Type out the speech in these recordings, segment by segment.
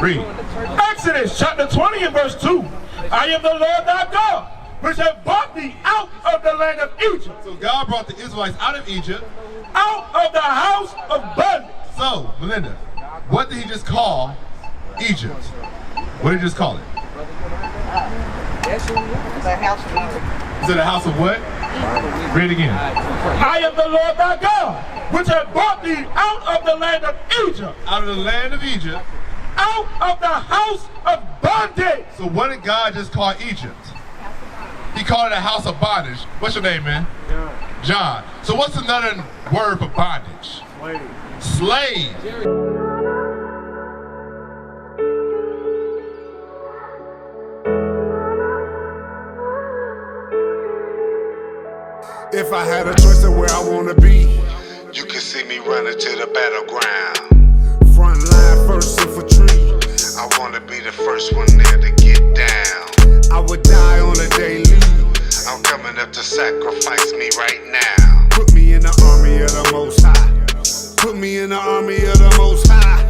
Read. Exodus chapter 20 and verse 2. I am the Lord thy God, which have brought thee out of the land of Egypt. So God brought the Israelites out of Egypt. Out of the house of bondage. So, Melinda, what did he just call Egypt? What did he just call it? The house of Egypt. Is it a house of what? Read it again. I am the Lord thy God, which have brought thee out of the land of Egypt. Out of the land of Egypt. Out of the house of bondage. So what did God just call Egypt? He called it a house of bondage. What's your name, man? John. So what's another word for bondage? Slave. If I had a choice of where I wanna be, you can see me running to the battleground. Front line, first infantry. I wanna be the first one there to get down. I would die on a daily. I'm coming up to sacrifice me right now. Put me in the army of the Most High. Put me in the army of the Most High.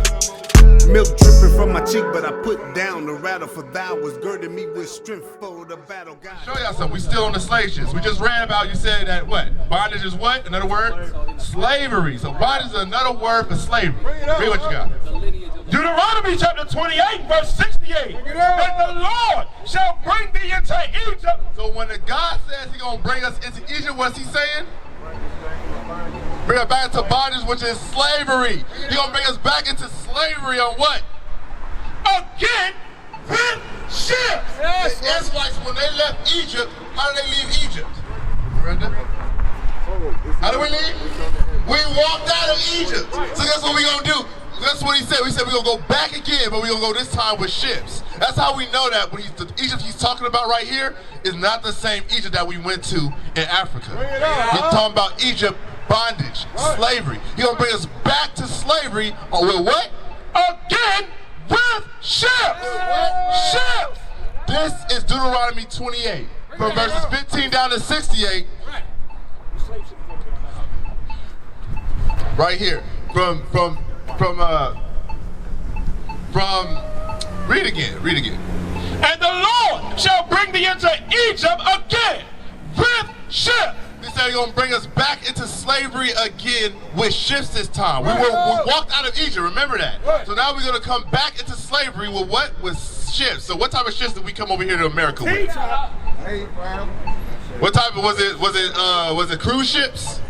Milk dripping from my cheek, but I put down the rattle, for thou was girding me with strength for the battle. God. Show y'all something. We still on the slave ships. We just read about, you said that what? Bondage is what? Another word? Slavery. So bondage is another word for slavery. Read what you got. Deuteronomy chapter 28 verse 68. And the Lord shall bring thee into Egypt. So when the God says he's going to bring us into Egypt, what's he saying? Bring us back into bondage, which is slavery. He's going to bring us back into slavery on what? Again with ships. Yes, the Israelites, when they left Egypt, how did they leave Egypt? Brenda? How did we leave? We walked out of Egypt. So that's what we're going to do. That's what he said. We said we're going to go back again, but we're going to go this time with ships. That's how we know that when the Egypt he's talking about right here is not the same Egypt that we went to in Africa. He's talking about Egypt, bondage, slavery. He's going to bring us back to slavery with what? Again with ships. Ships. This is Deuteronomy 28, from verses 15 down to 68. Right here, from read again. And the Lord shall bring thee into Egypt again with ships. He said he's going to bring us back into slavery again with ships this time. We walked out of Egypt, remember that. So now we're going to come back into slavery with what? With ships. So what type of ships did we come over here to America with? What type of, was it cruise ships?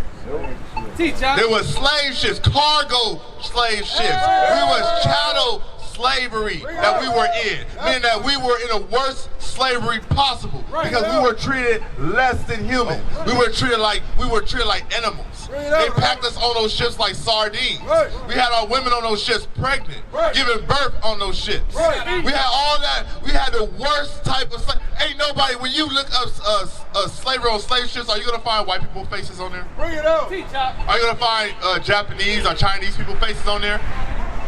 There was slave ships, cargo slave ships. We was chattel slavery that we were in, meaning that we were in the worst slavery possible because we were treated less than human. We were treated like animals. They packed us on those ships like sardines. We had our women on those ships pregnant, giving birth on those ships. We had all that. We had the worst type of slavery. Ain't nobody, when you look up slavery on slave ships, are you gonna find white people faces on there? Are you gonna find Japanese or Chinese people faces on there?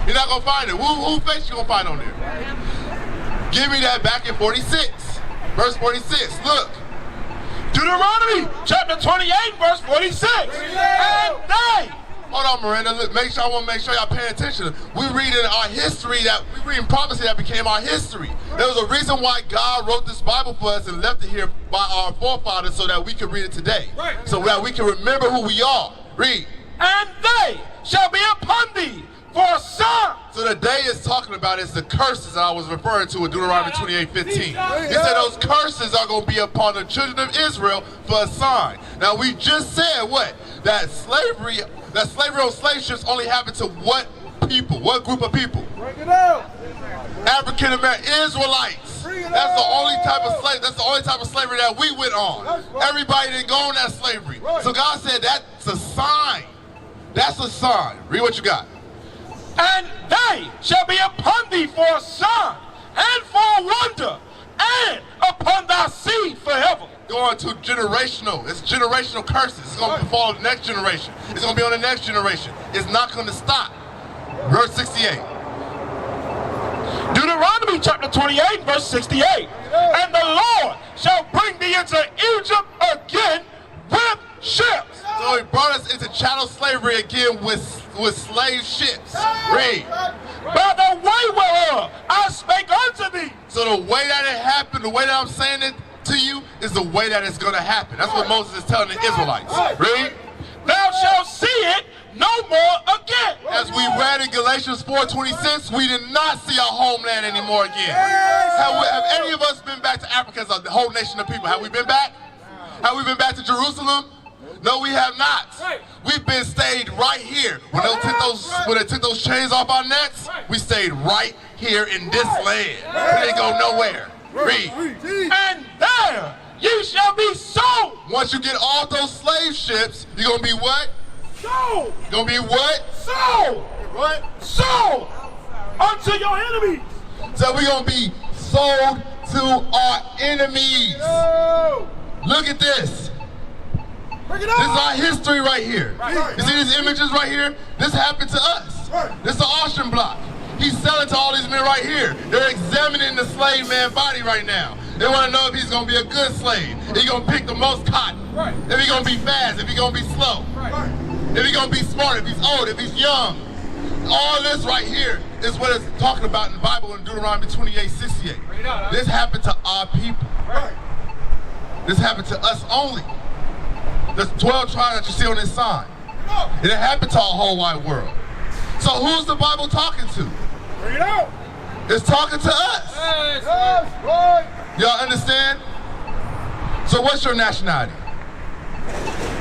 You're not gonna find it. Who face you gonna find on there? Give me that back in 46, verse 46. Look. Deuteronomy chapter 28 verse 46. And they. Hold on, Miranda. Look, I want to make sure y'all paying attention. We reading our history we reading prophecy that became our history. There was a reason why God wrote this Bible for us and left it here by our forefathers so that we can read it today. So that we can remember who we are. Read. And they shall be upon thee for a sign. So the day is talking about is the curses that I was referring to in Deuteronomy 28:15. He said those curses are going to be upon the children of Israel for a sign. Now we just said what? That slavery on slave ships only happened to what people? What group of people? African American Israelites. That's the only type of slave. That's the only type of slavery that we went on. Everybody didn't go on that slavery. So God said that's a sign. That's a sign. Read what you got. And they shall be upon thee for a sign and for a wonder, and upon thy seed forever. Going to generational. It's generational curses. It's going to befall the next generation. It's going to be on the next generation. It's not going to stop. Verse 68. Deuteronomy chapter 28, verse 68. And the Lord shall bring thee into Egypt again with ships. So he brought us into chattel slavery again with slave ships. Read. By the way whereof So the way that it happened, the way that I'm saying it to you, is the way that it's going to happen. That's what Moses is telling the Israelites. Read. Thou shalt see it no more again. As we read in Galatians 4:26, we did not see our homeland anymore again. Have any of us been back to Africa as a whole nation of people? Have we been back? Have we been back to Jerusalem? No, we have not. We've been stayed right here. When they took those chains off our necks, we stayed right here in this land. We didn't go nowhere. Read. And there ye shall be sold. Once you get off those slave ships, you're going to be what? Sold. You're going to be what? Sold. What? Sold unto your enemies. So we're going to be sold to our enemies. Look at this. This is our history right here. You see these images right here? This happened to us. This is the auction block. He's selling to all these men right here. They're examining the slave man body right now. They want to know if he's going to be a good slave. If he's going to pick the most cotton. If he's going to be fast. If he's going to be slow. If he's going to be smart. If he's old. If he's young. All this right here is what it's talking about in the Bible in Deuteronomy 28:68. This happened to our people. This happened to us only. The 12 tribes that you see on this sign. It happened to our whole wide world. So who's the Bible talking to? Bring it out. It's talking to us. Y'all understand? So what's your nationality?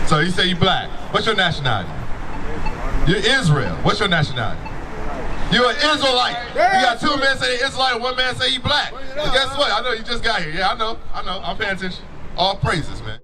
So you say you black. What's your nationality? You're Israel. What's your nationality? You're an Israelite. You got two men say they're Israelite and one man say he black. But guess what? I know you just got here. Yeah, I know. I'm paying attention. All praises, man.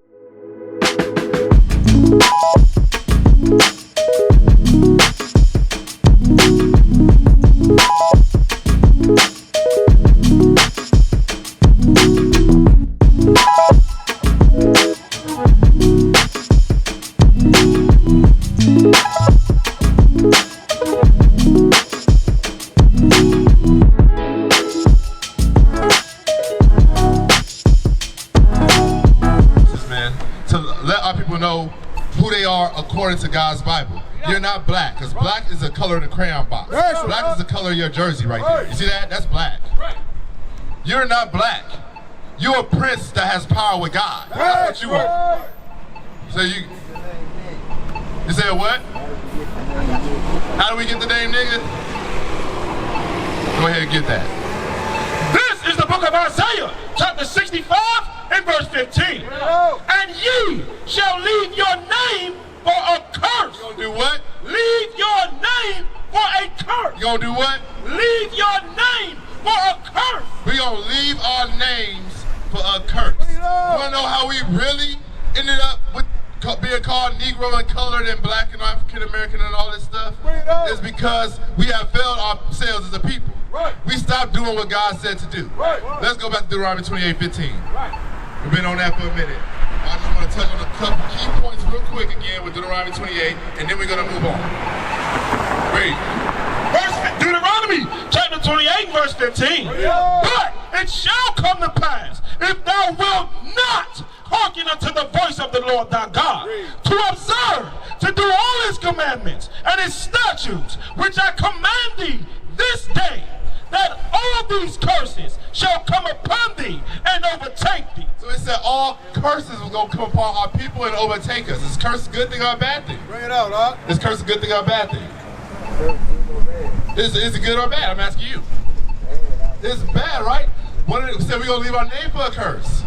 Know who they are according to God's Bible. You're not black, because black is the color of the crayon box. Black is the color of your jersey right there. You see that? That's black. You're not black. You're a prince that has power with God. That's what you are. So you said what? How do we get the name nigga? Go ahead and get that. This is the book of Isaiah, chapter 65 and verse 15. And ye shall leave your name for a curse. You gonna do what? Leave your name for a curse. You gonna do what? Leave your name for a curse. We gonna leave our names for a curse. You wanna know how we really ended up with being called Negro and colored and black and African American and all this stuff? It's because we have failed ourselves as a people. We stopped doing what God said to do. Let's go back to Deuteronomy 28:15. We've been on that for a minute. I just want to touch on a couple key points real quick again with Deuteronomy 28, and then we're going to move on. Read. Deuteronomy chapter 28, verse 15. But it shall come to pass, if thou wilt not hearken unto the voice of the Lord thy God, to observe, to do all his commandments and his statutes, which I command thee this day, that all these curses shall come upon thee and overtake thee. So it said all curses was going to come upon our people and overtake us. Is curse a good thing or a bad thing? Bring it out, huh? Is curse a good thing or a bad thing? Is it good or bad? I'm asking you. It's bad, right? It said we're going to leave our name for a curse.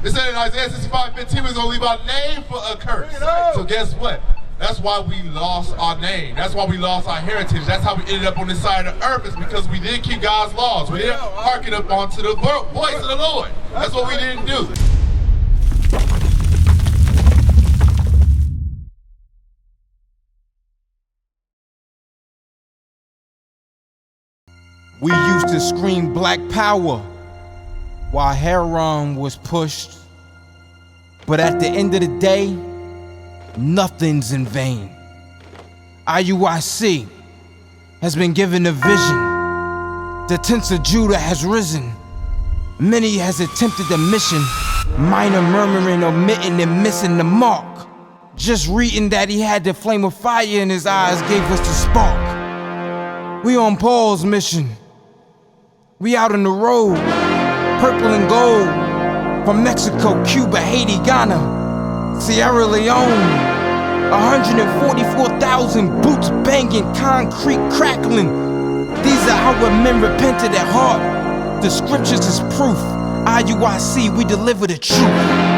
It said in Isaiah 65:15 we're going to leave our name for a curse. So guess what? That's why we lost our name. That's why we lost our heritage. That's how we ended up on this side of the earth, is because we didn't keep God's laws. We didn't hearken up onto the voice of the Lord. That's what we didn't do. We used to scream black power while heroin was pushed. But at the end of the day, nothing's in vain. IUIC has been given a vision. The tents of Judah has risen. Many has attempted the mission. Minor murmuring, omitting, and missing the mark. Just reading that he had the flame of fire in his eyes gave us the spark. We on Paul's mission. We out on the road. purple and gold. From Mexico, Cuba, Haiti, Ghana, Sierra Leone. 144,000 boots banging, concrete crackling. These are our men repented at heart. The scriptures is proof. IUIC, we deliver the truth.